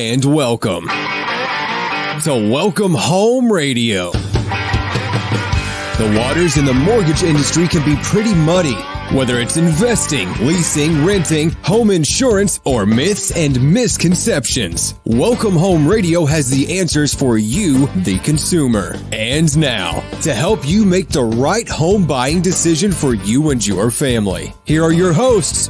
And welcome to Welcome Home Radio. The waters in the mortgage industry can be pretty muddy, whether it's investing, leasing, renting, home insurance, or myths and misconceptions. Welcome Home Radio has the answers for you, the consumer. And now, to help you make the right home buying decision for you and your family, here are your hosts.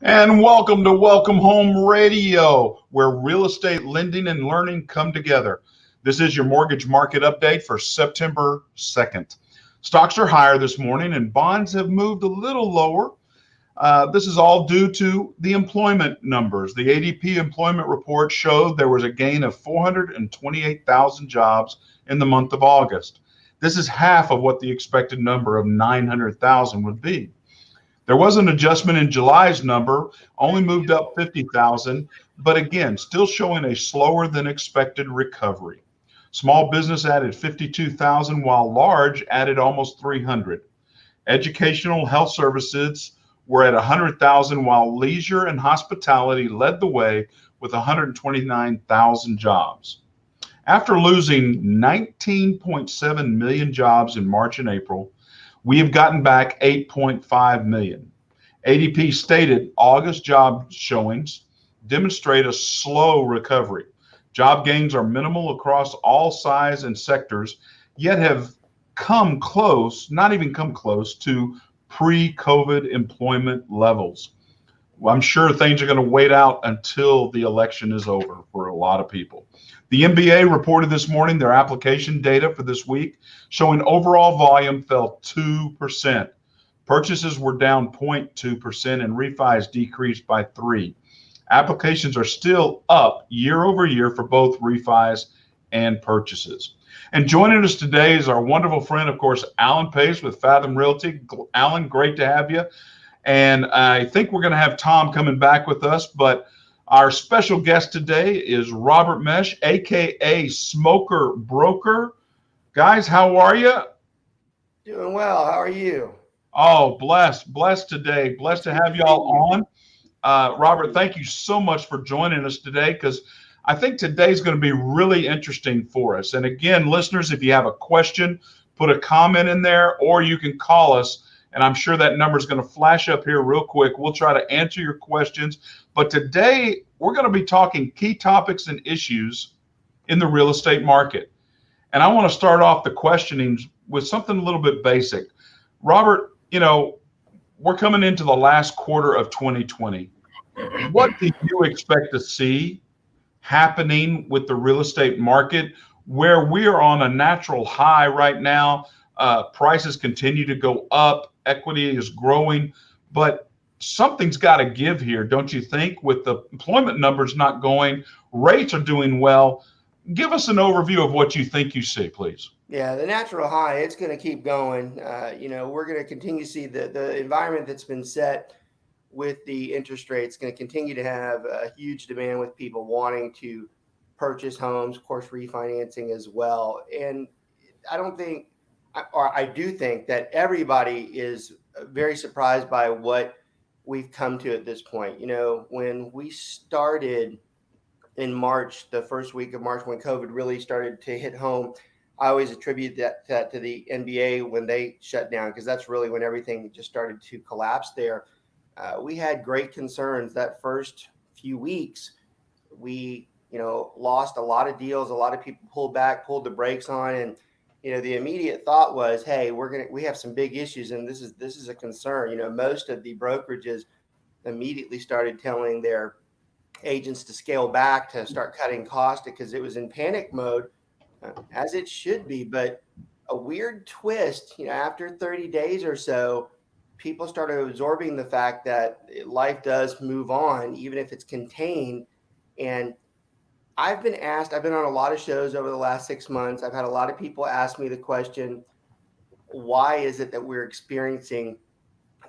And welcome to Welcome Home Radio, where real estate lending and learning come together. This is your mortgage market update for September 2nd. Stocks are higher this morning and bonds have moved a little lower. This is all due to the employment numbers. The ADP employment report showed there was a gain of 428,000 jobs in the month of August. This is half of what the expected number of 900,000 would be. There was an adjustment in July's number, only moved up 50,000, but again, still showing a slower than expected recovery. Small business added 52,000, while large added almost 300. Educational health services were at 100,000, while leisure and hospitality led the way with 129,000 jobs. After losing 19.7 million jobs in March and April, we have gotten back 8.5 million. ADP stated August job showings demonstrate a slow recovery. Job gains are minimal across all size and sectors, yet have come close, not even come close to pre-COVID employment levels. Well, I'm sure things are going to wait out until the election is over for a lot of people. The MBA reported this morning their application data for this week, showing overall volume fell 2%. Purchases were down 0.2% and refis decreased by 3%. Applications are still up year over year for both refis and purchases. And joining us today is our wonderful friend, of course, Alan Pace with Fathom Realty. Alan, great to have you. And I think we're going to have Tom coming back with us, but our special guest today is Robert Mesh, aka Smoker Broker. Guys, how are you? Doing well. How are you? Oh, blessed today. Blessed to have y'all on. Robert, thank you so much for joining us today, because I think today's going to be really interesting for us. And again, listeners, if you have a question, put a comment in there, or you can call us. And I'm sure that number is going to flash up here real quick. We'll try to answer your questions. But today, we're going to be talking key topics and issues in the real estate market. And I want to start off the questioning with something a little bit basic. Robert, we're coming into the last quarter of 2020. What do you expect to see happening with the real estate market, where we are on a natural high right now? Prices continue to go up. Equity is growing, but something's got to give here, don't you think? With the employment numbers not going, rates are doing well. Give us an overview of what you think you see, please. Yeah, the natural high, it's going to keep going. We're going to continue to see the environment that's been set with the interest rates going to continue to have a huge demand with people wanting to purchase homes, of course, refinancing as well. And I do think that everybody is very surprised by what we've come to at this point. When we started in March, the first week of March, when COVID really started to hit home, I always attribute that to the NBA when they shut down, because that's really when everything just started to collapse there. We had great concerns that first few weeks. We, lost a lot of deals. A lot of people pulled the brakes on, and the immediate thought was, hey, we have some big issues, and this is a concern. Most of the brokerages immediately started telling their agents to scale back, to start cutting costs, because it was in panic mode, as it should be. But a weird twist, after 30 days or so, people started absorbing the fact that life does move on, even if it's contained. And I've been on a lot of shows over the last 6 months. I've had a lot of people ask me the question, why is it that we're experiencing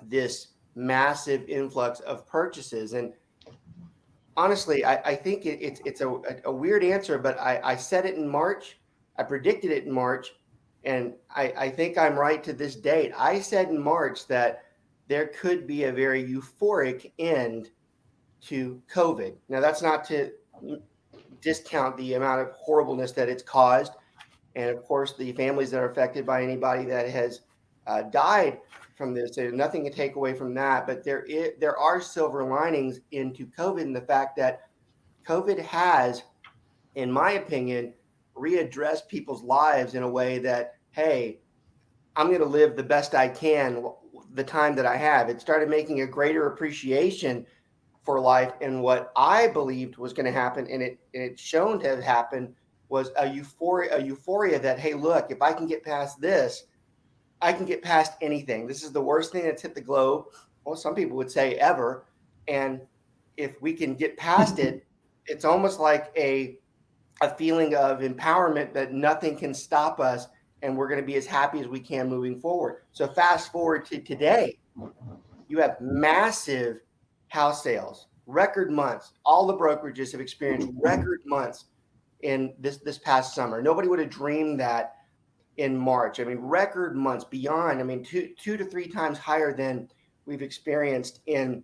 this massive influx of purchases? And honestly, I think it's a weird answer, but I said it in March. I predicted it in March. And I think I'm right to this date. I said in March that there could be a very euphoric end to COVID. Now, that's not to discount the amount of horribleness that it's caused. And of course, the families that are affected by anybody that has died from this. There's nothing to take away from that. But there are silver linings into COVID, and the fact that COVID has, in my opinion, readdressed people's lives in a way that, hey, I'm going to live the best I can the time that I have. It started making a greater appreciation for life, and what I believed was going to happen, and it's shown to have happened, was a euphoria that, hey, look, if I can get past this, I can get past anything. This is the worst thing that's hit the globe. Well, some people would say ever. And if we can get past it, it's almost like a feeling of empowerment that nothing can stop us, and we're going to be as happy as we can moving forward. So fast forward to today, you have massive house sales, record months. All the brokerages have experienced record months in this past summer. Nobody would have dreamed that in March. I mean, record months beyond, I mean, two to three times higher than we've experienced in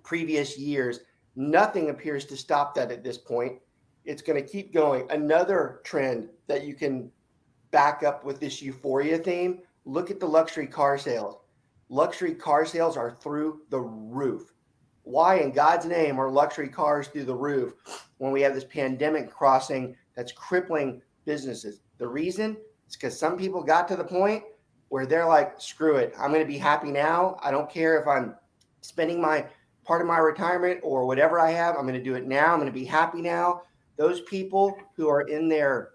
previous years. Nothing appears to stop that at this point. It's going to keep going. Another trend that you can back up with this euphoria theme, look at the luxury car sales. Luxury car sales are through the roof. Why in God's name are luxury cars through the roof when we have this pandemic crossing that's crippling businesses? The reason is because some people got to the point where they're like, screw it, I'm going to be happy now. I don't care if I'm spending my part of my retirement or whatever I have. I'm going to do it now. I'm going to be happy now. Those people who are in their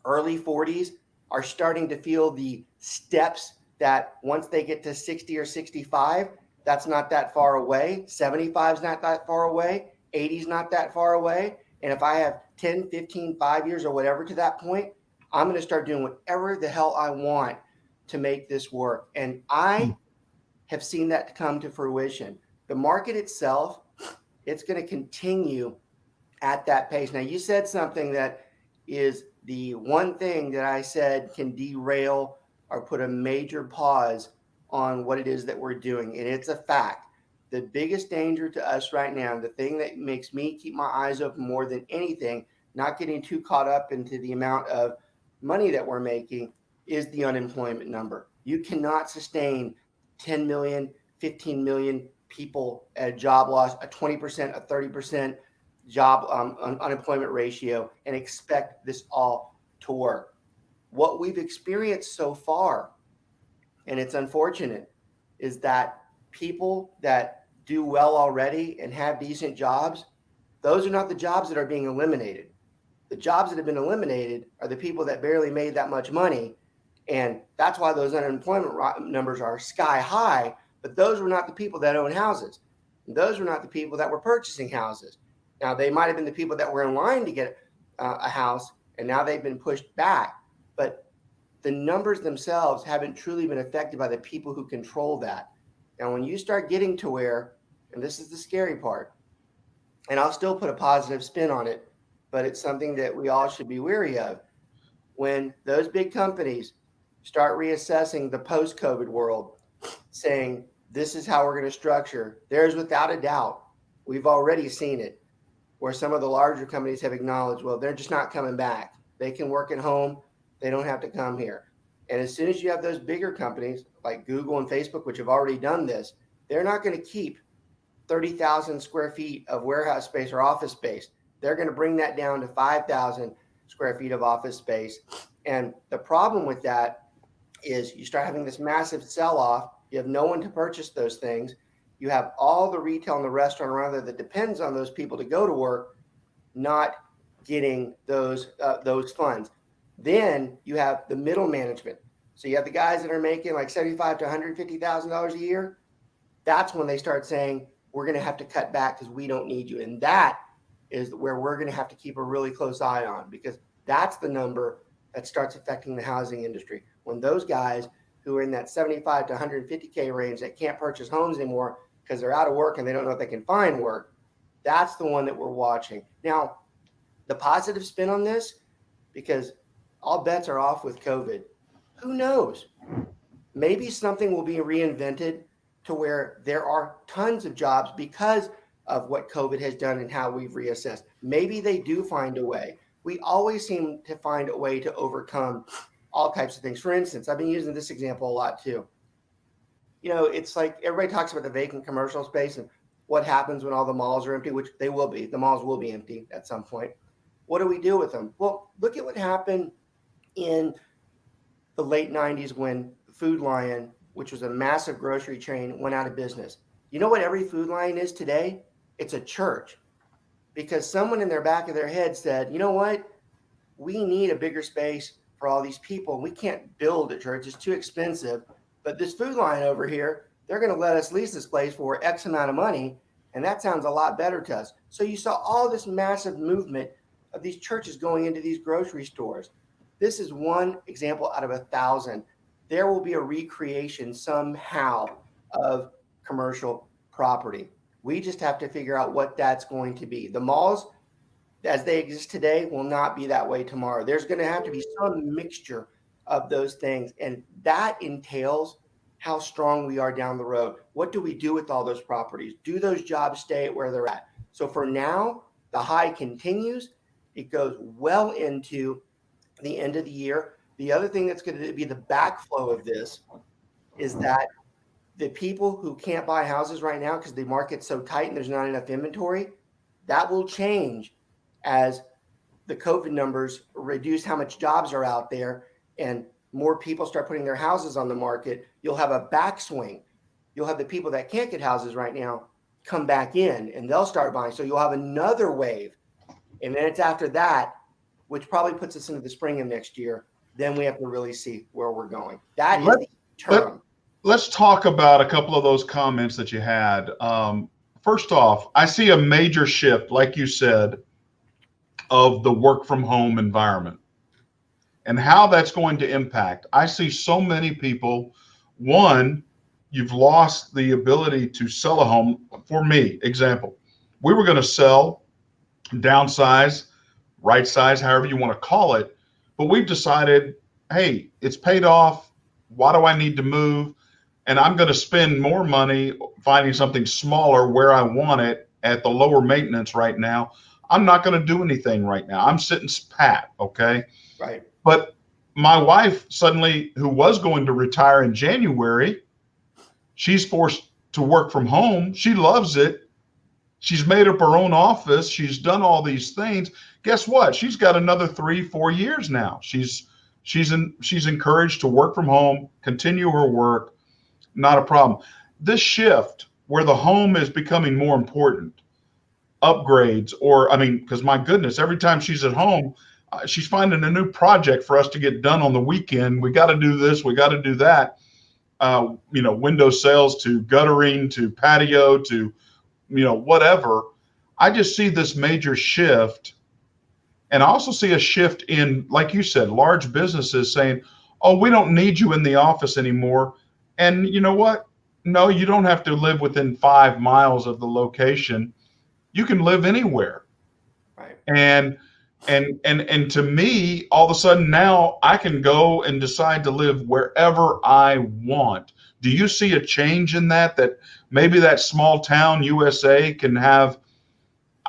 early 40s are starting to feel the steps that once they get to 60 or 65, that's not that far away. 75 is not that far away. 80 is not that far away. And if I have 10, 15, 5 years or whatever to that point, I'm going to start doing whatever the hell I want to make this work. And I have seen that come to fruition. The market itself, it's going to continue at that pace. Now, you said something that is the one thing that I said can derail or put a major pause on what it is that we're doing. And it's a fact. The biggest danger to us right now, the thing that makes me keep my eyes open more than anything, not getting too caught up into the amount of money that we're making, is the unemployment number. You cannot sustain 10 million, 15 million people at job loss, a 20%, a 30% job unemployment ratio, and expect this all to work. What we've experienced so far, and it's unfortunate, is that people that do well already and have decent jobs, those are not the jobs that are being eliminated. The jobs that have been eliminated are the people that barely made that much money. And that's why those unemployment numbers are sky high. But those were not the people that own houses. Those were not the people that were purchasing houses. Now, they might have been the people that were in line to get a house, and now they've been pushed back. But the numbers themselves haven't truly been affected by the people who control that. Now, when you start getting to where, and this is the scary part, and I'll still put a positive spin on it, but it's something that we all should be wary of. When those big companies start reassessing the post-COVID world, saying, this is how we're going to structure, there's without a doubt, we've already seen it, where some of the larger companies have acknowledged, well, they're just not coming back. They can work at home. They don't have to come here. And as soon as you have those bigger companies like Google and Facebook, which have already done this, they're not going to keep 30,000 square feet of warehouse space or office space. They're going to bring that down to 5,000 square feet of office space. And the problem with that is you start having this massive sell-off. You have no one to purchase those things. You have all the retail and the restaurant around there that depends on those people to go to work, not getting those funds. Then you have the middle management. So you have the guys that are making like $75,000 to $150,000 a year. That's when they start saying, we're going to have to cut back because we don't need you. And that is where we're going to have to keep a really close eye on, because that's the number that starts affecting the housing industry. When those guys who are in that 75 to 150K range that can't purchase homes anymore because they're out of work and they don't know if they can find work, that's the one that we're watching. Now, the positive spin on this, because all bets are off with COVID. Who knows? Maybe something will be reinvented to where there are tons of jobs because of what COVID has done and how we've reassessed. Maybe they do find a way. We always seem to find a way to overcome all types of things. For instance, I've been using this example a lot too. It's like everybody talks about the vacant commercial space and what happens when all the malls are empty, which they will be. The malls will be empty at some point. What do we do with them? Well, look at what happened in the late 90s when Food Lion, which was a massive grocery chain, went out of business. You know what every Food Lion is today? It's a church, because someone in their back of their head said, you know what? We need a bigger space for all these people. We can't build a church. It's too expensive. But this Food Lion over here, they're going to let us lease this place for X amount of money. And that sounds a lot better to us. So you saw all this massive movement of these churches going into these grocery stores. This is one example out of 1,000. There will be a recreation somehow of commercial property. We just have to figure out what that's going to be. The malls, as they exist today, will not be that way tomorrow. There's going to have to be some mixture of those things. And that entails how strong we are down the road. What do we do with all those properties? Do those jobs stay at where they're at? So for now, the high continues. It goes well into the end of the year. The other thing that's going to be the backflow of this is that the people who can't buy houses right now because the market's so tight and there's not enough inventory, that will change as the COVID numbers reduce how much jobs are out there and more people start putting their houses on the market. You'll have a backswing. You'll have the people that can't get houses right now come back in and they'll start buying. So you'll have another wave. And then it's after that, which probably puts us into the spring of next year. Then we have to really see where we're going. That is the term. Let's talk about a couple of those comments that you had. First off, I see a major shift, like you said, of the work from home environment and how that's going to impact. I see so many people. One, you've lost the ability to sell a home. For me, example, we were going to sell, downsize, right size, however you want to call it. But we've decided, hey, it's paid off. Why do I need to move? And I'm going to spend more money finding something smaller where I want it at the lower maintenance right now. I'm not going to do anything right now. I'm sitting pat, okay? Right. But my wife suddenly, who was going to retire in January, she's forced to work from home. She loves it. She's made up her own office. She's done all these things. Guess what? She's got another 3-4 years now. She's encouraged to work from home, continue her work. Not a problem. This shift where the home is becoming more important, upgrades, because my goodness, every time she's at home, she's finding a new project for us to get done on the weekend. We got to do this. We got to do that. Window sales to guttering to patio to, whatever. I just see this major shift. And I also see a shift in, like you said, large businesses saying, oh, we don't need you in the office anymore. And you know what? No, you don't have to live within 5 miles of the location. You can live anywhere. Right. And to me, all of a sudden now I can go and decide to live wherever I want. Do you see a change in that maybe that small town USA can have,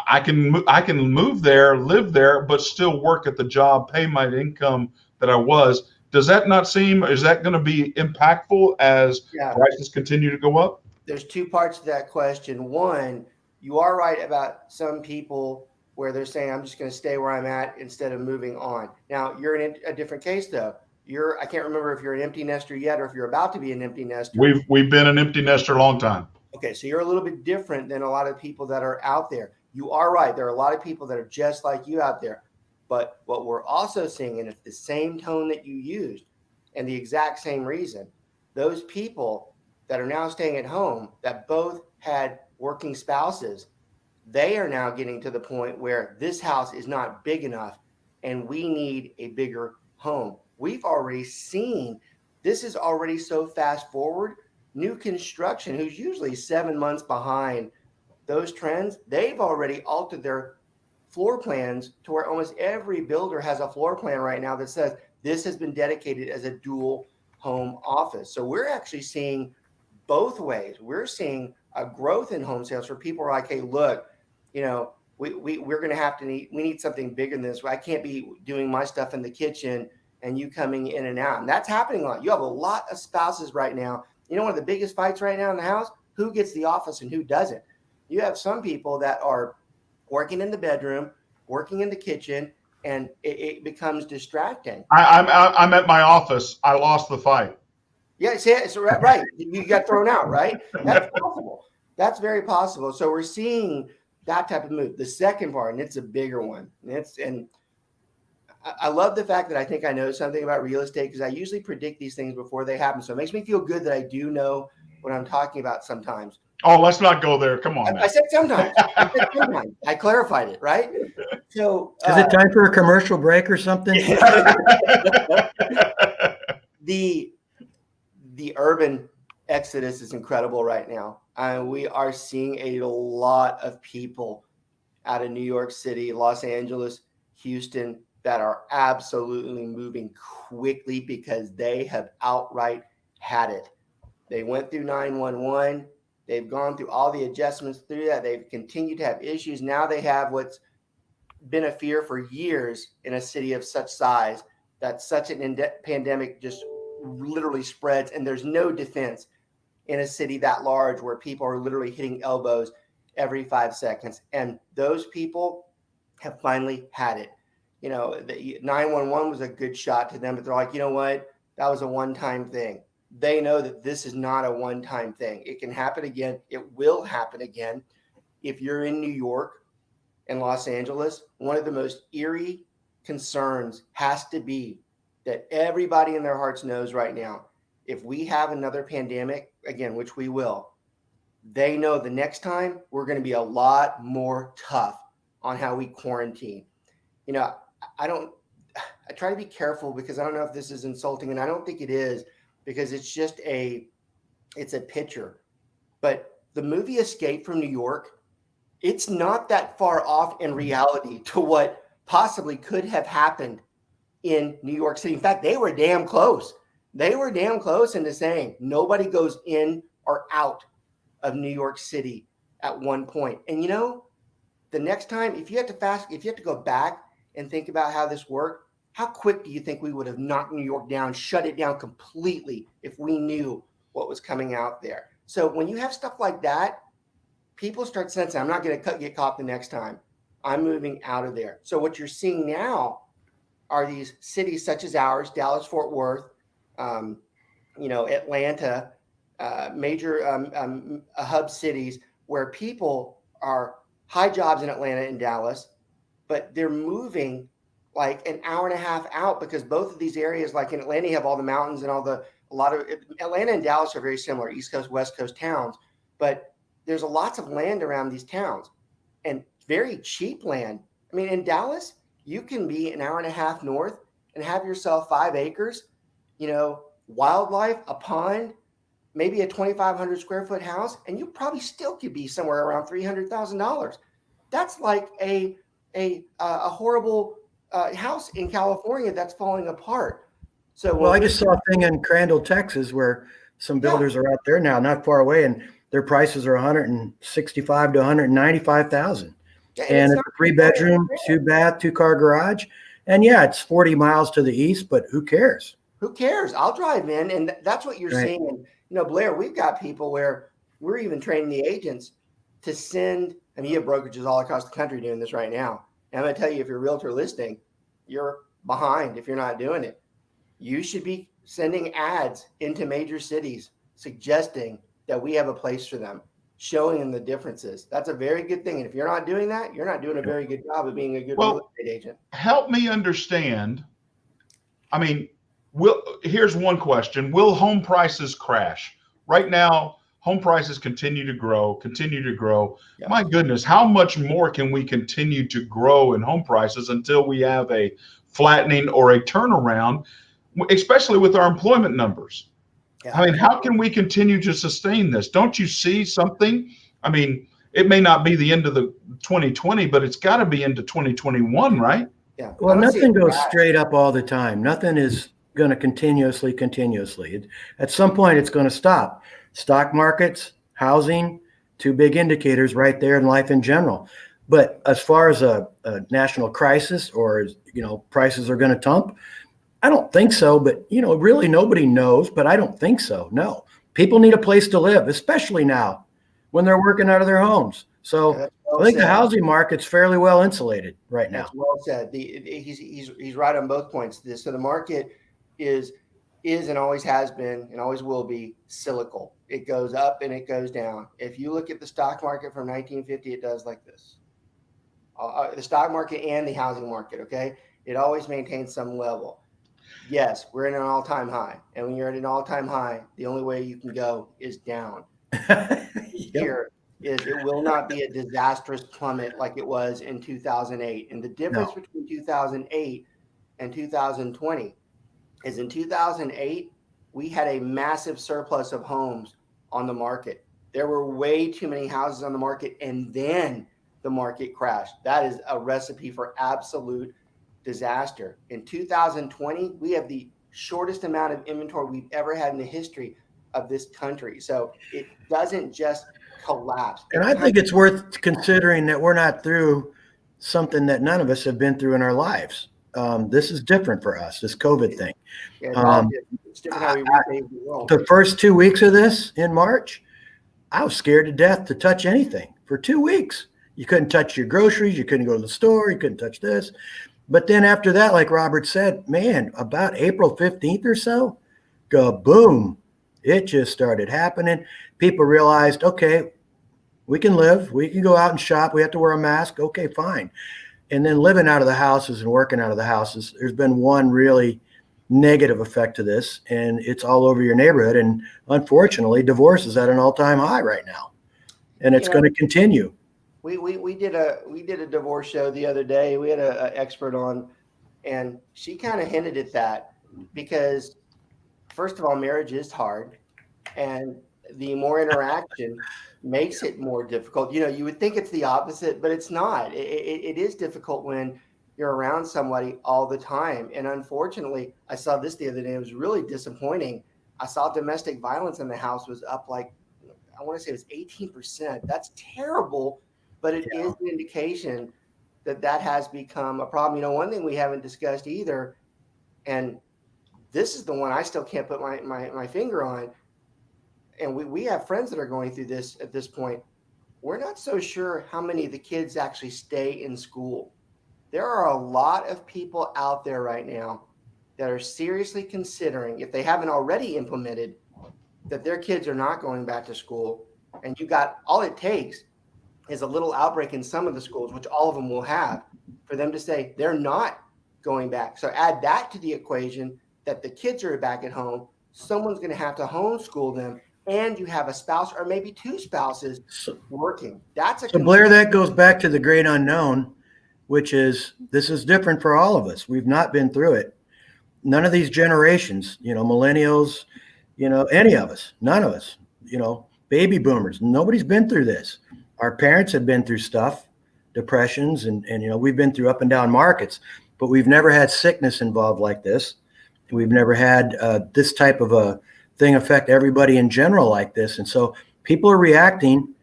I can move there, live there, but still work at the job, pay my income that I was. Does that not seem, is that going to be impactful as prices continue to go up? There's two parts to that question. One, you are right about some people where they're saying, I'm just going to stay where I'm at instead of moving on. Now, you're in a different case, though. I can't remember if you're an empty nester yet or if you're about to be an empty nester. We've been an empty nester a long time. Okay, so you're a little bit different than a lot of people that are out there. You are right. There are a lot of people that are just like you out there. But what we're also seeing, and it's the same tone that you used and the exact same reason, those people that are now staying at home that both had working spouses, they are now getting to the point where this house is not big enough and we need a bigger home. We've already seen this is already so fast forward. New construction, who's usually 7 months behind those trends, they've already altered their floor plans to where almost every builder has a floor plan right now that says this has been dedicated as a dual home office. So we're actually seeing both ways. We're seeing a growth in home sales for people who are like, hey, look, you know, we're going to have to we need something bigger than this. I can't be doing my stuff in the kitchen and you coming in and out. And that's happening a lot. You have a lot of spouses right now. You know, one of the biggest fights right now in the house, who gets the office and who doesn't. You have some people that are working in the bedroom, working in the kitchen, and it becomes distracting. I'm at my office. I lost the fight. Yeah, so right. You got thrown out, right? That's possible. That's very possible. So we're seeing that type of move. The second part, and it's a bigger one. And I love the fact that I think I know something about real estate because I usually predict these things before they happen. So it makes me feel good that I do know what I'm talking about sometimes. Oh, let's not go there. Come on. I said sometimes. I clarified it, right? So is it time for a commercial break or something? The urban exodus is incredible right now. We are seeing a lot of people out of New York City, Los Angeles, Houston that are absolutely moving quickly because they have outright had it. They went through 911. They've gone through all the adjustments through that. They've continued to have issues. Now they have what's been a fear for years in a city of such size that such an pandemic just literally spreads, and there's no defense in a city that large where people are literally hitting elbows every 5 seconds. And those people have finally had it. You know, the 911 was a good shot to them, but they're like, you know what? That was a one-time thing. They know that this is not a one-time thing. It can happen again. It will happen again. If you're in New York and Los Angeles, one of the most eerie concerns has to be that everybody in their hearts knows right now, if we have another pandemic, again, which we will, they know the next time we're going to be a lot more tough on how we quarantine. You know, I try to be careful because I don't know if this is insulting, and I don't think it is, because it's just it's a picture. But the movie Escape from New York, it's not that far off in reality to what possibly could have happened in New York City. In fact, they were damn close. They were damn close into saying nobody goes in or out of New York City at one point. And you know, the next time, if you have to go back and think about how this worked, how quick do you think we would have knocked New York down, shut it down completely if we knew what was coming out there? So when you have stuff like that, people start sensing, I'm not going to get caught the next time. I'm moving out of there. So what you're seeing now are these cities such as ours, Dallas, Fort Worth, Atlanta, major hub cities where people are high jobs in Atlanta and Dallas, but they're moving like an hour and a half out because both of these areas, like in Atlanta, you have all the mountains and Atlanta and Dallas are very similar, East Coast, West Coast towns, but there's lots of land around these towns and very cheap land. I mean, in Dallas, you can be an hour and a half north and have yourself 5 acres, wildlife, a pond, maybe a 2,500 square foot house, and you probably still could be somewhere around $300,000. That's like a horrible house in California that's falling apart. So, well, I just saw a thing in Crandall, Texas, where some builders are out there now, not far away, and their prices are $165,000 to $195,000. And it's a 3-bedroom, 2-bath, 2-car garage. And yeah, it's 40 miles to the east, but who cares? Who cares? I'll drive in. And that's what you're seeing. And, Blair, we've got people where we're even training the agents to send, you have brokerages all across the country doing this right now. And I'm going to tell you, if you're a realtor listing, you're behind if you're not doing it. You should be sending ads into major cities suggesting that we have a place for them, showing them the differences. That's a very good thing. And if you're not doing that, you're not doing a very good job of being a good real estate agent. Help me understand. Here's one question. Will home prices crash? Right now, home prices continue to grow. Yeah. My goodness, how much more can we continue to grow in home prices until we have a flattening or a turnaround, especially with our employment numbers? Yeah. How can we continue to sustain this? Don't you see something? It may not be the end of the 2020, but it's got to be into 2021, right? Yeah. Well, nothing goes straight up all the time. Nothing is going to continuously. At some point, it's going to stop. Stock markets, housing, two big indicators right there in life in general. But as far as a national crisis or, prices are going to tump, I don't think so. But, really nobody knows, but I don't think so. No, people need a place to live, especially now when they're working out of their homes. So I think the housing market's fairly well insulated right now. That's well said. He's right on both points. So the market is and always has been and always will be cyclical. It goes up and it goes down. If you look at the stock market from 1950, it does like this. The stock market and the housing market, okay? It always maintains some level. Yes, we're in an all-time high. And when you're at an all-time high, the only way you can go is down. Here is it will not be a disastrous plummet like it was in 2008. And the difference between 2008 and 2020 is in 2008, we had a massive surplus of homes on the market. There were way too many houses on the market, and then the market crashed. That is a recipe for absolute disaster. In 2020, we have the shortest amount of inventory we've ever had in the history of this country. So it doesn't just collapse. And I think it's worth considering that we're not through something that none of us have been through in our lives. This is different for us, this COVID thing. It's different how we reshape the world. The first 2 weeks of this in March, I was scared to death to touch anything for 2 weeks. You couldn't touch your groceries. You couldn't go to the store. You couldn't touch this. But then after that, like Robert said, man, about April 15th or so, boom, it just started happening. People realized, okay, we can live. We can go out and shop. We have to wear a mask. Okay, fine. And then living out of the houses and working out of the houses, there's been one really negative effect to this, and it's all over your neighborhood. And unfortunately, divorce is at an all-time high right now, and it's going to continue. We did a divorce show the other day. We had an expert on, and she kind of hinted at that because, first of all, marriage is hard, and the more interaction makes it more difficult. You would think it's the opposite, but it's not. It is difficult when you're around somebody all the time. And unfortunately, I saw this the other day. It was really disappointing. I saw domestic violence in the house was up like, I want to say it was 18%. That's terrible, but it is an indication that has become a problem. One thing we haven't discussed either, and this is the one I still can't put my finger on, and we have friends that are going through this at this point. We're not so sure how many of the kids actually stay in school. There are a lot of people out there right now that are seriously considering, if they haven't already implemented, that their kids are not going back to school. And all it takes is a little outbreak in some of the schools, which all of them will have, for them to say they're not going back. So add that to the equation that the kids are back at home. Someone's going to have to homeschool them. And you have a spouse or maybe two spouses working. So Blair, that goes back to the great unknown, which is this is different for all of us. We've not been through it. None of these generations, millennials, any of us, none of us, baby boomers, nobody's been through this. Our parents have been through stuff, depressions, and we've been through up and down markets, but we've never had sickness involved like this. We've never had this type of a thing affect everybody in general like this. And so people are reacting.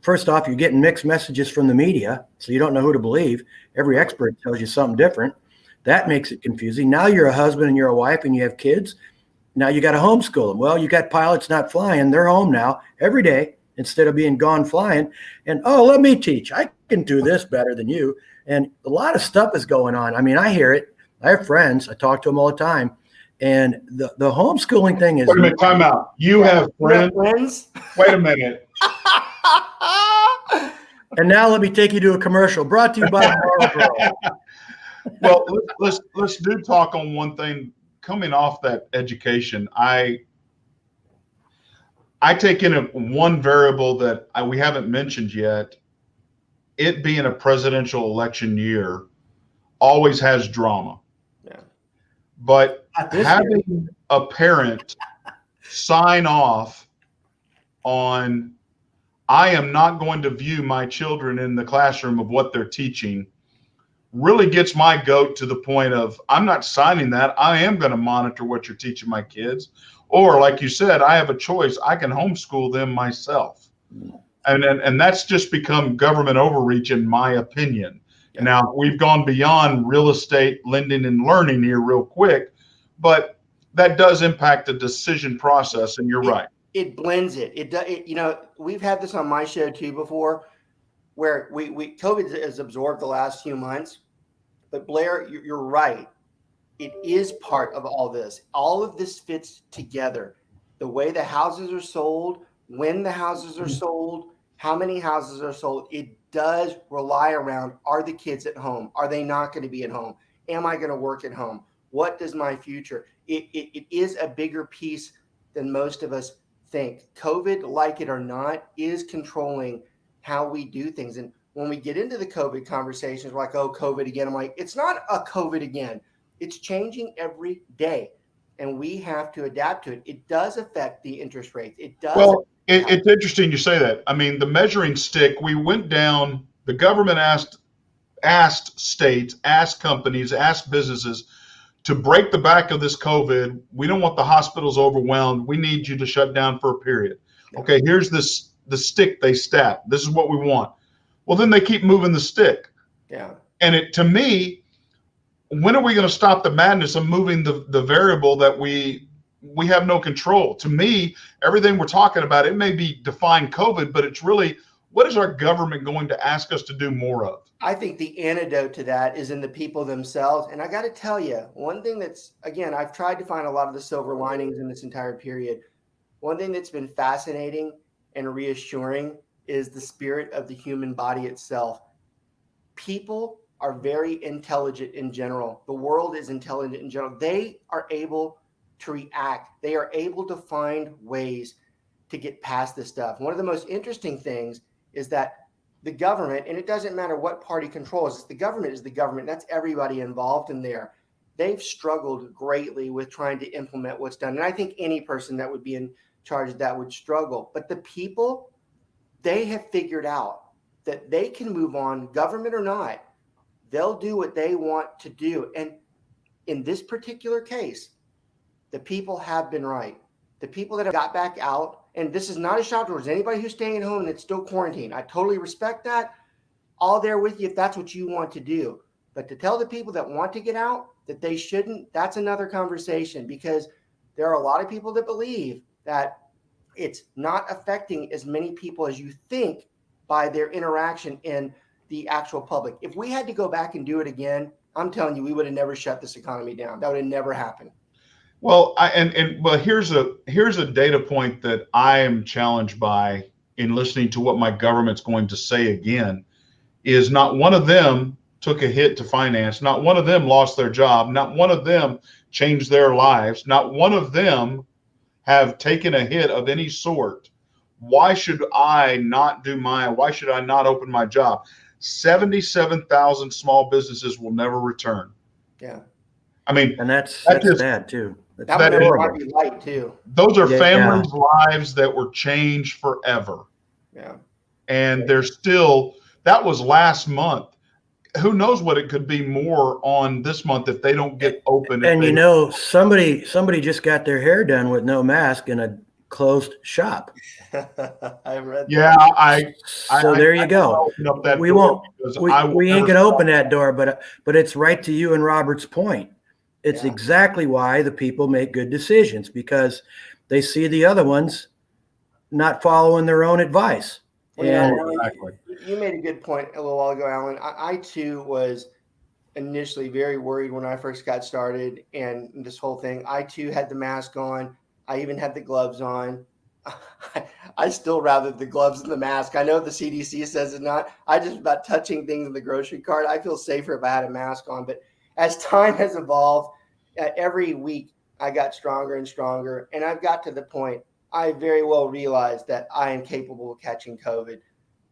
First off, you're getting mixed messages from the media, so you don't know who to believe. Every expert tells you something different. That makes it confusing. Now you're a husband and you're a wife and you have kids. Now you got to homeschool them. Well, you got pilots not flying. They're home now every day instead of being gone flying. And, let me teach. I can do this better than you. And a lot of stuff is going on. I mean, I hear it. I have friends. I talk to them all the time. And the homeschooling thing is. Wait a minute, time out. You have friends? Wait a minute. And now let me take you to a commercial brought to you by Marlboro. Well, let's do talk on one thing. Coming off that education, I take in one variable that we haven't mentioned yet. It being a presidential election year always has drama. Yeah. But having a parent sign off on, I am not going to view my children in the classroom of what they're teaching, really gets my goat to the point of, I'm not signing that. I am going to monitor what you're teaching my kids. Or like you said, I have a choice. I can homeschool them myself. And that's just become government overreach, in my opinion. Yeah. Now, we've gone beyond real estate lending and learning here real quick, but that does impact the decision process. And you're right. It blends it. You know, we've had this on my show too before, where we COVID has absorbed the last few months. But Blair, you're right. It is part of all this. All of this fits together. The way the houses are sold, when the houses are sold, how many houses are sold, it does rely around, are the kids at home? Are they not going to be at home? Am I going to work at home? What does my future? It is a bigger piece than most of us think. COVID, like it or not, is controlling how we do things. And when we get into the COVID conversations, we're like, oh, COVID again. I'm like, it's not a COVID again. It's changing every day. And we have to adapt to it. It does affect the interest rates. It does. Well, it's interesting you say that. I mean, the measuring stick, we went down, the government asked states, asked companies, asked businesses to break the back of this COVID. We don't want the hospitals overwhelmed. We need you to shut down for a period. Okay, here's the stick they stat. This is what we want. Well, then they keep moving the stick. Yeah. And to me, when are we going to stop the madness of moving the variable that we have no control? To me, everything we're talking about, it may be defying COVID, but it's really, what is our government going to ask us to do more of? I think the antidote to that is in the people themselves. And I got to tell you, one thing that's, again, I've tried to find a lot of the silver linings in this entire period. One thing that's been fascinating and reassuring is the spirit of the human body itself. People are very intelligent in general. The world is intelligent in general. They are able to react. They are able to find ways to get past this stuff. One of the most interesting things is that the government, and it doesn't matter what party controls, the government is the government. That's everybody involved in there. They've struggled greatly with trying to implement what's done. And I think any person that would be in charge of that would struggle. But the people, they have figured out that they can move on, government or not. They'll do what they want to do. And in this particular case, the people have been right. The people that have got back out, and this is not a shot towards anybody who's staying at home that's still quarantined. I totally respect that. All there with you if that's what you want to do. But to tell the people that want to get out that they shouldn't, that's another conversation, because there are a lot of people that believe that it's not affecting as many people as you think by their interaction in the actual public. If we had to go back and do it again, I'm telling you, we would have never shut this economy down. That would have never happened. Well, here's a data point that I am challenged by in listening to what my government's going to say again, is not one of them took a hit to finance. Not one of them lost their job. Not one of them changed their lives. Not one of them have taken a hit of any sort. Why should I not do mine? Why should I not open my job? 77,000 small businesses will never return. Yeah. I mean, and that's bad too. That would horrible. Be light too. Those are families' lives that were changed forever. Yeah. And they're still, that was last month. Who knows what it could be more on this month if they don't get open. And you know, somebody just got their hair done with no mask in a closed shop. I read that. Yeah, so there you go. We ain't gonna open that door, but it's right to you and Robert's point. It's exactly why the people make good decisions, because they see the other ones not following their own advice. Exactly. You made a good point a little while ago, Alan. I too was initially very worried when I first got started and this whole thing. I too had the mask on. I even had the gloves on. I still rather the gloves than the mask. I know the CDC says it's not. I just about touching things in the grocery cart. I feel safer if I had a mask on. But as time has evolved, every week I got stronger and stronger. And I've got to the point I very well realize that I am capable of catching COVID.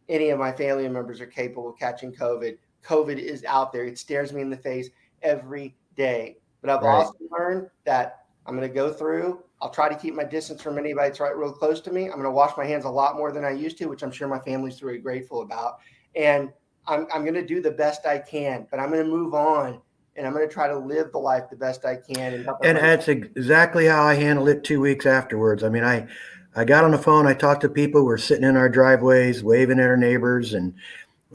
Any of my family members are capable of catching COVID. COVID is out there. It stares me in the face every day. But I've also learned that I'm going to go through. I'll try to keep my distance from anybody that's right real close to me. I'm going to wash my hands a lot more than I used to, which I'm sure my family's really grateful about. And I'm going to do the best I can, but I'm going to move on and I'm going to try to live the life the best I can. And that's exactly how I handled it 2 weeks afterwards. I mean, I got on the phone. I talked to people who were sitting in our driveways, waving at our neighbors, and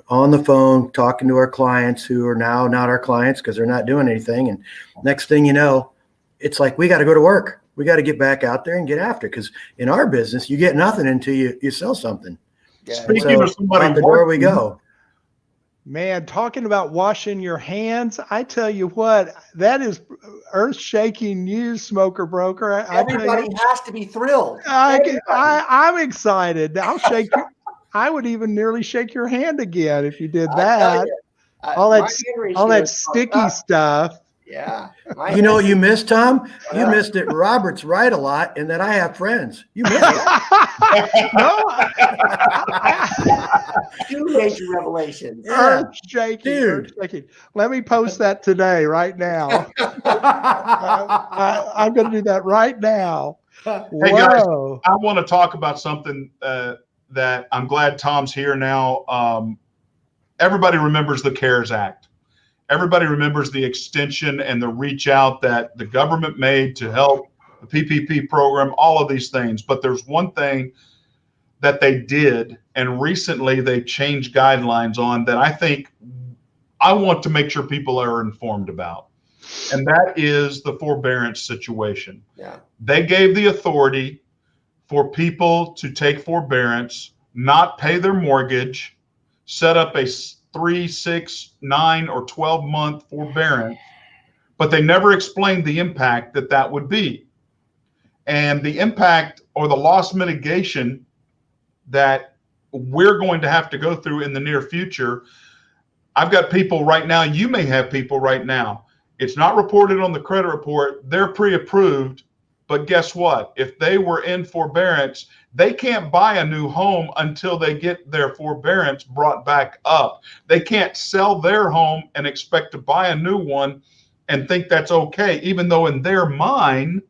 on the phone, talking to our clients who are now not our clients because they're not doing anything. And next thing you know, it's like, we got to go to work. We got to get back out there and get after it. Because in our business, you get nothing until you sell something. Yeah. Speaking of somebody out the door we go. Man, talking about washing your hands, I tell you what, that is earth-shaking news, Smoker Broker. Everybody has to be thrilled. I'm excited. I'll shake you. I would even nearly shake your hand again if you did that. All that sticky stuff. Yeah. You know what you missed, Tom? You missed it. Robert's right a lot, and that I have friends. You missed it. No. Two major revelations. Earth-shaking. Let me post that today, right now. I'm going to do that right now. Hey guys, I want to talk about something that I'm glad Tom's here now. Everybody remembers the CARES Act. Everybody remembers the extension and the reach out that the government made to help the PPP program, all of these things. But there's one thing that they did, and recently they changed guidelines on that I think I want to make sure people are informed about. And that is the forbearance situation. Yeah. They gave the authority for people to take forbearance, not pay their mortgage, set up a 3, 6, 9, or 12-month forbearance, but they never explained the impact that would be. And the impact or the loss mitigation that we're going to have to go through in the near future. I've got people right now, you may have people right now. It's not reported on the credit report. They're pre-approved, but guess what? If they were in forbearance, they can't buy a new home until they get their forbearance brought back up. They can't sell their home and expect to buy a new one and think that's okay, even though in their mind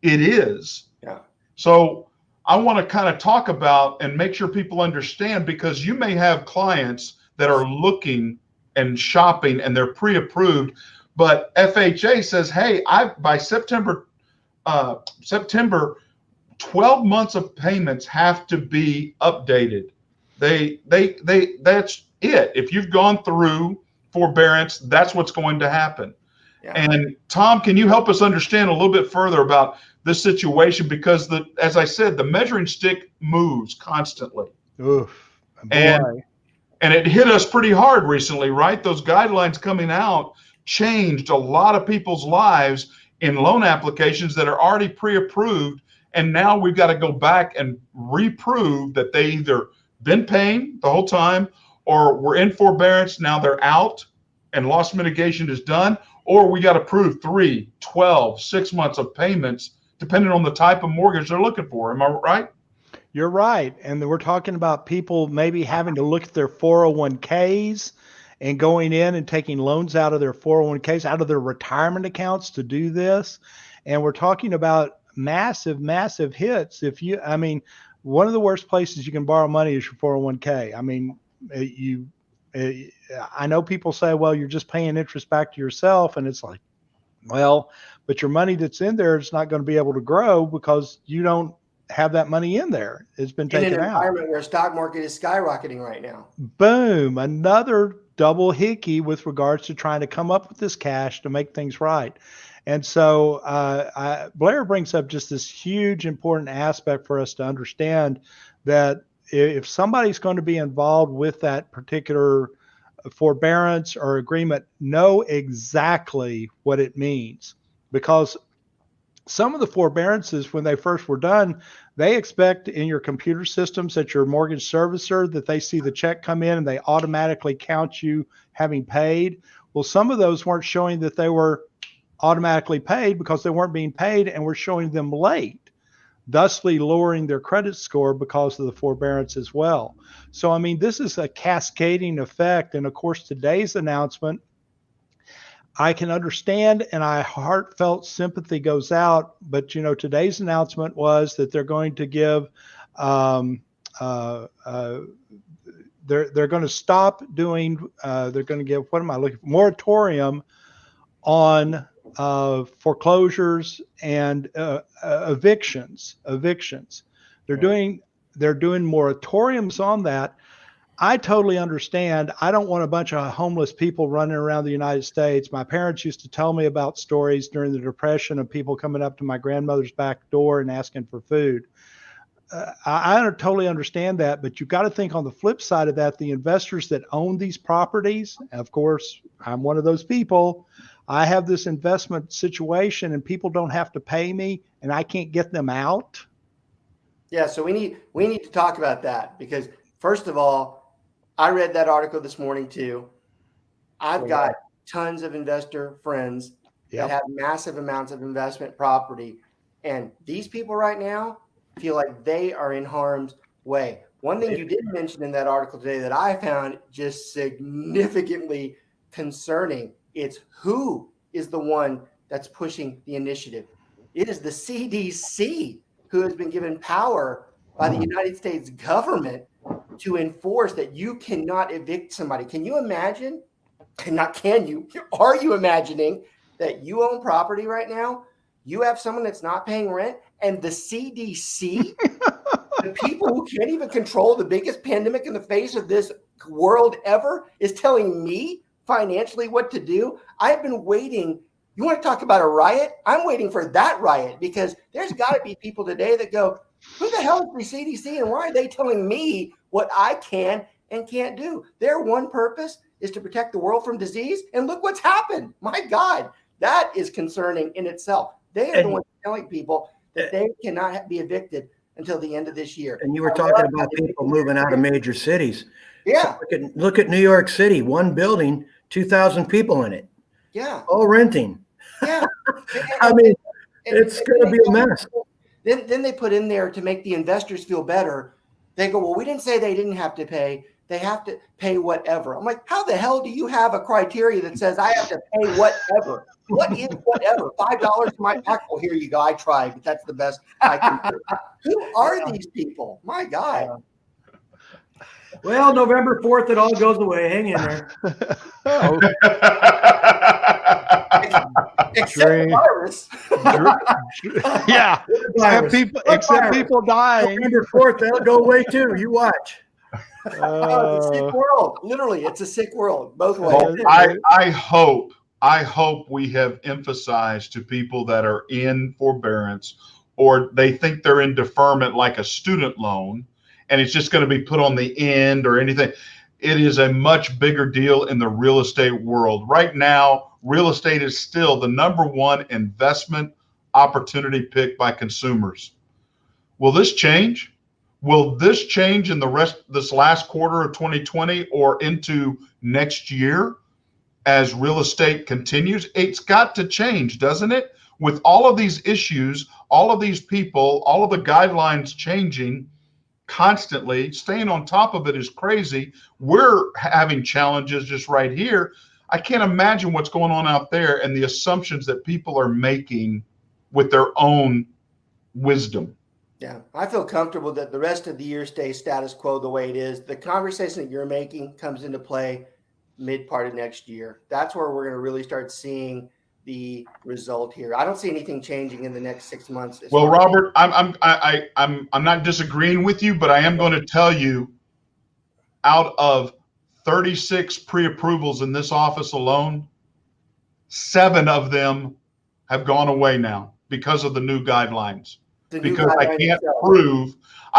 it is. Yeah. So I want to kind of talk about and make sure people understand, because you may have clients that are looking and shopping and they're pre-approved, but FHA says, hey, by September 12 months of payments have to be updated. That's it. If you've gone through forbearance, that's what's going to happen. Yeah. And Tom, can you help us understand a little bit further about this situation? Because as I said, the measuring stick moves constantly. Oof, and it hit us pretty hard recently, right? Those guidelines coming out changed a lot of people's lives in loan applications that are already pre-approved. And now we've got to go back and reprove that they either been paying the whole time, or were in forbearance, now they're out and loss mitigation is done, or we got to prove 3, 12, 6 months of payments, depending on the type of mortgage they're looking for. Am I right? You're right. And we're talking about people maybe having to look at their 401ks and going in and taking loans out of their 401ks, out of their retirement accounts to do this. And we're talking about massive hits. One of the worst places you can borrow money is your 401k. I mean, I know people say, well, you're just paying interest back to yourself. And it's like, well, but your money that's in there is not going to be able to grow because you don't have that money in there. It's been taken out. In an environment where stock market is skyrocketing right now. Boom. Another double hickey with regards to trying to come up with this cash to make things right. And so Blair brings up just this huge important aspect for us to understand, that if somebody's going to be involved with that particular forbearance or agreement, know exactly what it means. Because some of the forbearances, when they first were done, they expect in your computer systems at your mortgage servicer that they see the check come in and they automatically count you having paid. Well, some of those weren't showing that they were automatically paid because they weren't being paid and were showing them late, thusly lowering their credit score because of the forbearance as well. So, I mean, this is a cascading effect. And of course, today's announcement, I can understand, and heartfelt sympathy goes out, but today's announcement was that they're going to give the they're going to stop doing. They're going to give, what am I looking for? Moratorium on foreclosures and evictions. They're doing moratoriums on that. I totally understand. I don't want a bunch of homeless people running around the United States. My parents used to tell me about stories during the Depression of people coming up to my grandmother's back door and asking for food. I totally understand that, but you've got to think on the flip side of that, the investors that own these properties, of course, I'm one of those people. I have this investment situation and people don't have to pay me and I can't get them out. Yeah, so we need to talk about that, because first of all, I read that article this morning too. I've got tons of investor friends that have massive amounts of investment property, and these people right now feel like they are in harm's way. One thing you didn't mention in that article today that I found just significantly concerning, it's who is the one that's pushing the initiative. It is the CDC, who has been given power by the United States government to enforce that you cannot evict somebody. Can you imagine? Are you imagining that you own property right now? You have someone that's not paying rent, and the CDC, the people who can't even control the biggest pandemic in the face of this world ever, is telling me financially what to do? I've been waiting. You want to talk about a riot? I'm waiting for that riot, because there's got to be people today that go, who the hell is the CDC and why are they telling me what I can and can't do? Their one purpose is to protect the world from disease. And look what's happened. My God, that is concerning in itself. They are the ones telling people that they cannot be evicted until the end of this year. And you were talking about people moving out of major cities. Yeah. So look at New York City, one building, 2,000 people in it. Yeah. All renting. Yeah. I mean, it's going to be a mess. Then they put in there to make the investors feel better. They go, well, we didn't say they didn't have to pay. They have to pay whatever. I'm like, how the hell do you have a criteria that says I have to pay whatever? What is whatever? $5 for my pack? Well, here you go. I tried, but that's the best I can do. Who are these people? My God. Well, November 4th, it all goes away. Hang in there. Except the virus. Yeah. Except people dying. November 4th, that'll go away too. You watch. It's a sick world. Literally, it's a sick world both ways. Well, I hope we have emphasized to people that are in forbearance or they think they're in deferment like a student loan and it's just going to be put on the end or anything. It is a much bigger deal in the real estate world. Right now, real estate is still the #1 investment opportunity pick by consumers. Will this change? Will this change in this last quarter of 2020 or into next year as real estate continues? It's got to change, doesn't it? With all of these issues, all of these people, all of the guidelines changing constantly, staying on top of it is crazy. We're having challenges just right here. I can't imagine what's going on out there and the assumptions that people are making with their own wisdom. Yeah, I feel comfortable that the rest of the year stays status quo the way it is. The conversation that you're making comes into play mid part of next year. That's where we're going to really start seeing the result here. I don't see anything changing in the next 6 months. Well, Robert, I'm not disagreeing with you, but I am going to tell you, out of 36 pre-approvals in this office alone, 7 of them have gone away now because of the new guidelines. Because I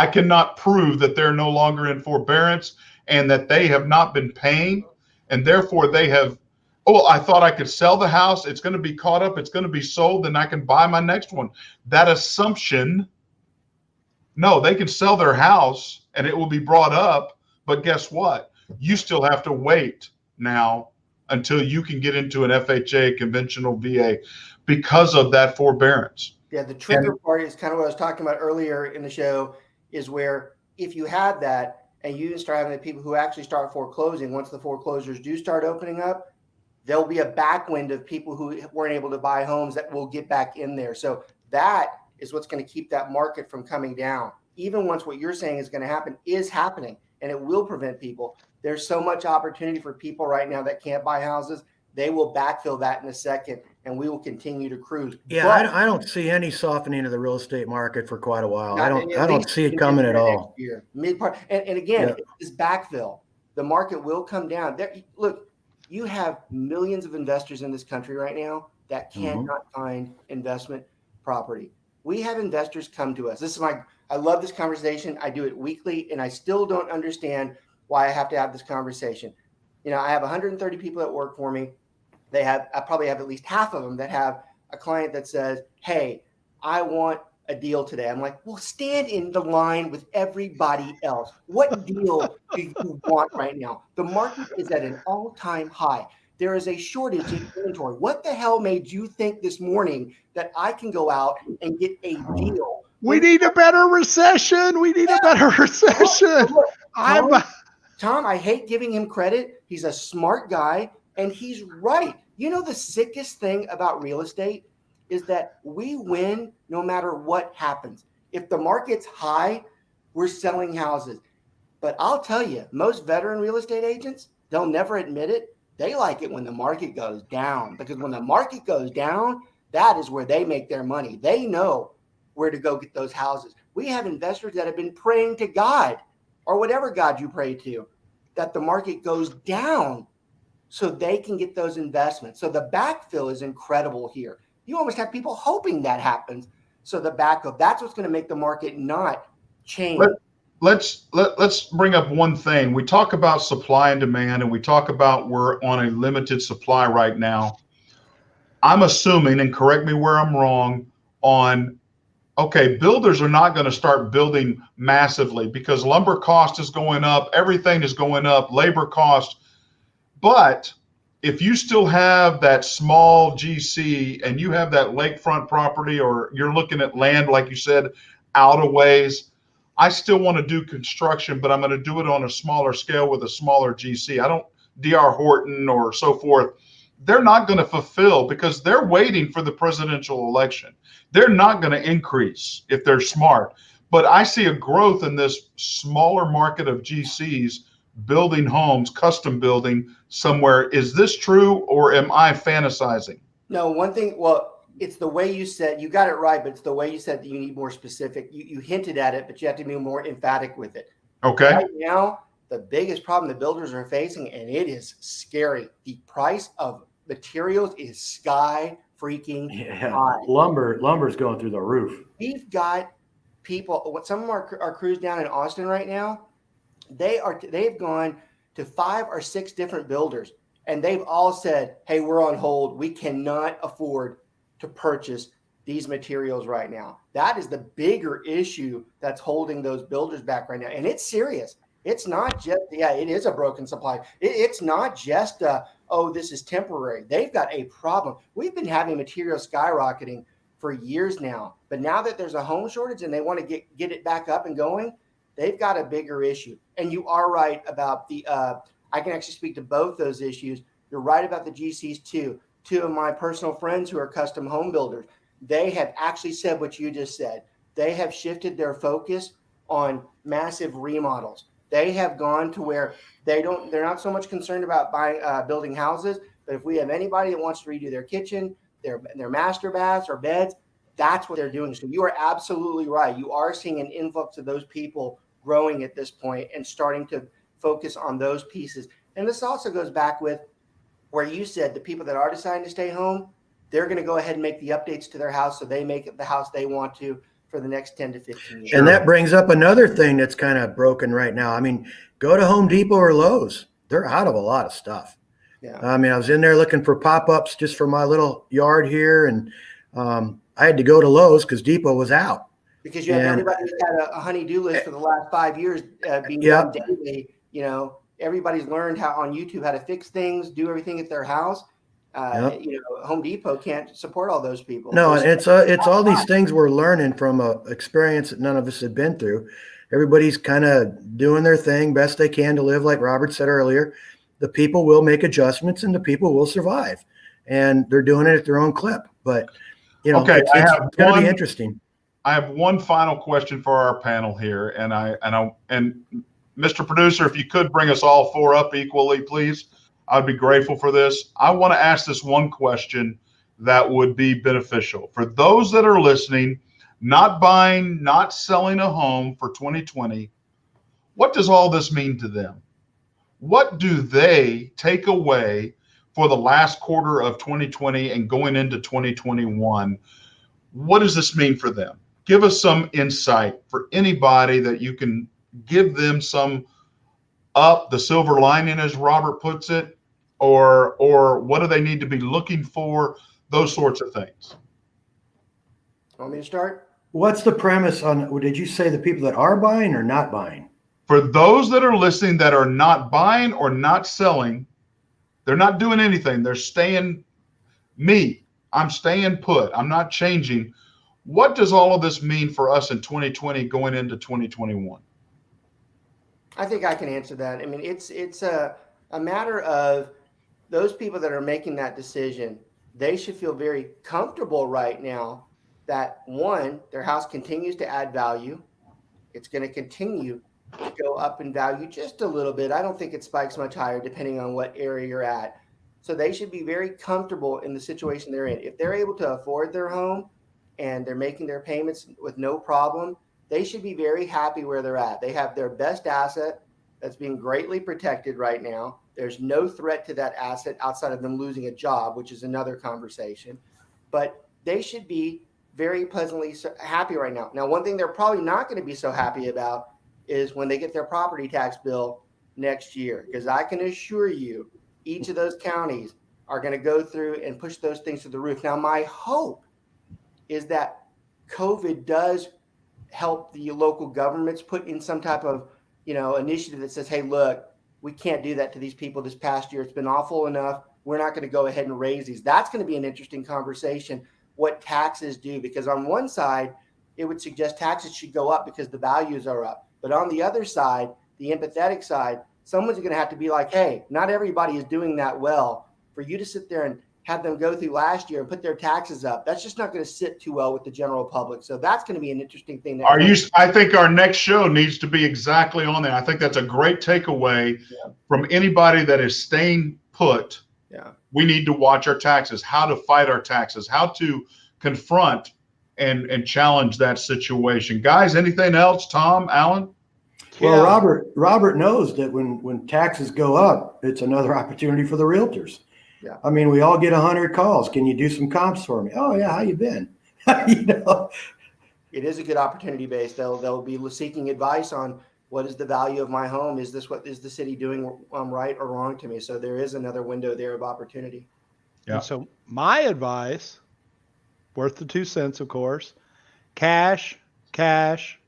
cannot prove that they're no longer in forbearance and that they have not been paying, and therefore they have, I thought I could sell the house, it's going to be caught up, it's going to be sold, then I can buy my next one. That assumption, no, they can sell their house and it will be brought up, but guess what? You still have to wait now until you can get into an FHA, conventional VA, because of that forbearance. Yeah, the trigger part is kind of what I was talking about earlier in the show, is where if you have that and you start having the people who actually start foreclosing, once the foreclosures do start opening up, there'll be a backwind of people who weren't able to buy homes that will get back in there. So that is what's going to keep that market from coming down. Even once what you're saying is going to happen is happening. and it will prevent people. There's so much opportunity for people right now that can't buy houses. They will backfill that in a second, and we will continue to cruise. Yeah, But I don't see any softening of the real estate market for quite a while. not- I don't see it coming at all. Year, mid part, and again, Yeah. it's backfill. The market will come down. There, look, you have millions of investors in this country right now that cannot find investment property. We have investors come to us. I love this conversation. I do it weekly, and I still don't understand why I have to have this conversation. You know, I have 130 people that work for me. I probably have at least half of them that have a client that says, "Hey, I want a deal today." I'm like, "Well, stand in the line with everybody else. What deal do you want right now? The market is at an all-time high. There is a shortage in inventory. What the hell made you think this morning that I can go out and get a deal?" We need a better recession. We need a better recession. Tom, I hate giving him credit. He's a smart guy, and he's right. You know, the sickest thing about real estate is that we win no matter what happens. If the market's high, we're selling houses. But I'll tell you, most veteran real estate agents, they'll never admit it. They like it when the market goes down, because when the market goes down, that is where they make their money. They know where to go get those houses. We have investors that have been praying to God, or whatever God you pray to, that the market goes down so they can get those investments. So the backfill is incredible here. You almost have people hoping that happens. So the backfill, that's what's going to make the market not change. Let's bring up one thing. We talk about supply and demand, and we talk about we're on a limited supply right now. I'm assuming, and correct me where I'm wrong, okay, builders are not going to start building massively because lumber cost is going up, everything is going up, labor cost. But if you still have that small GC and you have that lakefront property, or you're looking at land, like you said, out of ways, I still want to do construction, but I'm going to do it on a smaller scale with a smaller GC. I don't, D.R. Horton or so forth, they're not going to fulfill because they're waiting for the presidential election. They're not going to increase if they're smart. But I see a growth in this smaller market of GCs building homes, custom building somewhere. Is this true, or am I fantasizing? No, one thing, well, it's the way you said, you got it right, but it's the way you said that you need more specific. You hinted at it, but you have to be more emphatic with it. Okay. Right now, the biggest problem the builders are facing, and it is scary, the price of materials is sky freaking high. Lumber's going through the roof. We've got people, some of our crews down in Austin right now, they've gone to 5 or 6 different builders, and they've all said, "Hey, we're on hold. We cannot afford to purchase these materials right now." That is the bigger issue that's holding those builders back right now. And it's serious. It's not just, it is a broken supply. It's not just, this is temporary. They've got a problem. We've been having materials skyrocketing for years now, but now that there's a home shortage and they want to get it back up and going, they've got a bigger issue. And you are right about I can actually speak to both those issues. You're right about the GCs too. 2 of my personal friends who are custom home builders, they have actually said what you just said. They have shifted their focus on massive remodels. They have gone to where they're not so much concerned about building houses, but if we have anybody that wants to redo their kitchen, their master baths or beds, that's what they're doing. So you are absolutely right. You are seeing an influx of those people growing at this point and starting to focus on those pieces. And this also goes back with where you said the people that are deciding to stay home, they're going to go ahead and make the updates to their house so they make it the house they want to for the next 10 to 15 years. And that brings up another thing that's kind of broken right now. I mean, go to Home Depot or Lowe's. They're out of a lot of stuff. Yeah. I mean, I was in there looking for pop-ups just for my little yard here, and I had to go to Lowe's because Depot was out. Because you have everybody who's had a honey-do list for the last 5 years being done daily. You know, everybody's learned how on YouTube how to fix things, do everything at their house. Home Depot can't support all those people. No, it's all these things we're learning from a experience that none of us had been through. Everybody's kind of doing their thing best they can to live, like Robert said earlier. The people will make adjustments and the people will survive, and they're doing it at their own clip. But it's going to be interesting. I have one final question for our panel here, and Mr. Producer, if you could bring us all four up equally, please, I'd be grateful for this. I want to ask this one question that would be beneficial for those that are listening, not buying, not selling a home for 2020. What does all this mean to them? What do they take away for the last quarter of 2020 and going into 2021? What does this mean for them? Give us some insight for anybody that you can give them some the silver lining, as Robert puts it, or what do they need to be looking for? Those sorts of things. Want me to start? What's the premise on, did you say the people that are buying or not buying? For those that are listening that are not buying or not selling, they're not doing anything. They're staying I'm staying put. I'm not changing. What does all of this mean for us in 2020 going into 2021? I think I can answer that. I mean, it's a matter of those people that are making that decision. They should feel very comfortable right now that, one, their house continues to add value. It's going to continue to go up in value just a little bit. I don't think it spikes much higher depending on what area you're at. So they should be very comfortable in the situation they're in. If they're able to afford their home and they're making their payments with no problem, they should be very happy where they're at. They have their best asset that's being greatly protected right now. There's no threat to that asset outside of them losing a job, which is another conversation. But they should be very pleasantly happy right now. Now, one thing they're probably not going to be so happy about is when they get their property tax bill next year, because I can assure you each of those counties are going to go through and push those things to the roof. Now, my hope is that COVID does help the local governments put in some type of, initiative that says, hey, look, we can't do that to these people this past year. It's been awful enough. We're not going to go ahead and raise these. That's going to be an interesting conversation, what taxes do, because on one side, it would suggest taxes should go up because the values are up. But on the other side, the empathetic side, someone's going to have to be like, hey, not everybody is doing that well. For you to sit there and have them go through last year and put their taxes up, that's just not going to sit too well with the general public. So that's going to be an interesting thing. I think our next show needs to be exactly on that. I think that's a great takeaway from anybody that is staying put. Yeah. We need to watch our taxes, how to fight our taxes, how to confront and challenge that situation. Guys, anything else? Tom, Alan? Well, Robert knows that when taxes go up, it's another opportunity for the realtors. Yeah. I mean, we all get 100 calls. Can you do some comps for me? Oh yeah, how you been? It is a good opportunity base. They'll be seeking advice on what is the value of my home. What is the city doing right or wrong to me? So there is another window there of opportunity. Yeah. And so my advice, worth the 2 cents, of course, cash, and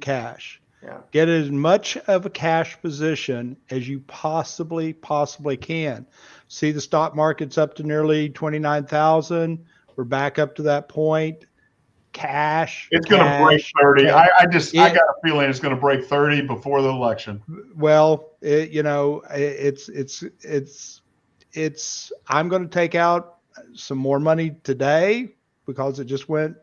cash. Yeah. Get as much of a cash position as you possibly can. See, the stock market's up to nearly 29,000. We're back up to that point. Cash. It's going to break 30. I got a feeling it's going to break 30 before the election. Well, I'm going to take out some more money today because it just went,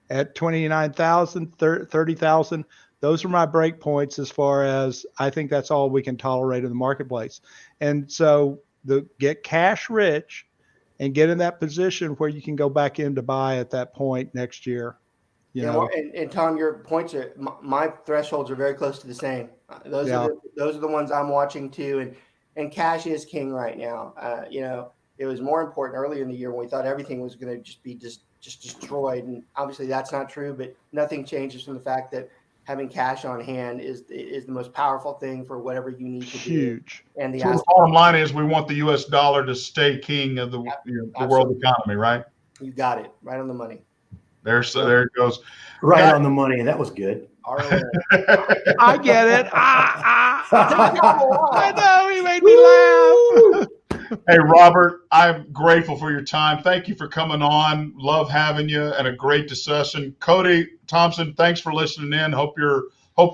at 29,000, 30,000. Those are my break points as far as I think that's all we can tolerate in the marketplace. And so get cash rich and get in that position where you can go back in to buy at that point next year. And Tom, your points are, my thresholds are very close to the same. Those are the ones I'm watching too. And cash is king right now. It was more important earlier in the year when we thought everything was going to just be just destroyed. And obviously that's not true, but nothing changes from the fact that having cash on hand is the most powerful thing for whatever you need to do. Huge. And the bottom line is we want the U.S. dollar to stay king of the world economy, right? You got it. Right on the money. There it goes. Right on the money. That was good. I get it. I know, he made me laugh. Hey, Robert, I'm grateful for your time. Thank you for coming on. Love having you and a great discussion. Cody Thompson, thanks for listening in. Hope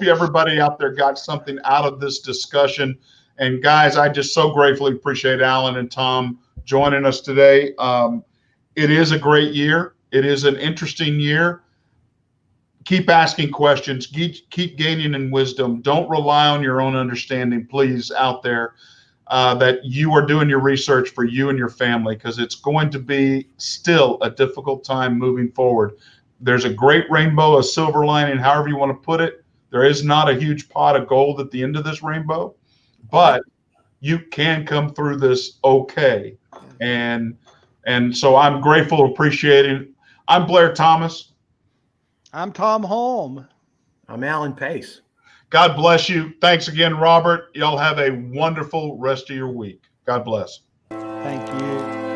everybody out there got something out of this discussion. And guys, I just so gratefully appreciate Alan and Tom joining us today. It is a great year. It is an interesting year. keep asking questions, keep gaining in wisdom. Don't rely on your own understanding, please, out there, that you are doing your research for you and your family, because it's going to be still a difficult time moving forward. There's a great rainbow, a silver lining, however you want to put it. There is not a huge pot of gold at the end of this rainbow, but you can come through this okay. And so I'm grateful, appreciating. I'm Blair Thomas. I'm Tom Holm. I'm Alan Pace. God bless you. Thanks again, Robert. Y'all have a wonderful rest of your week. God bless. Thank you.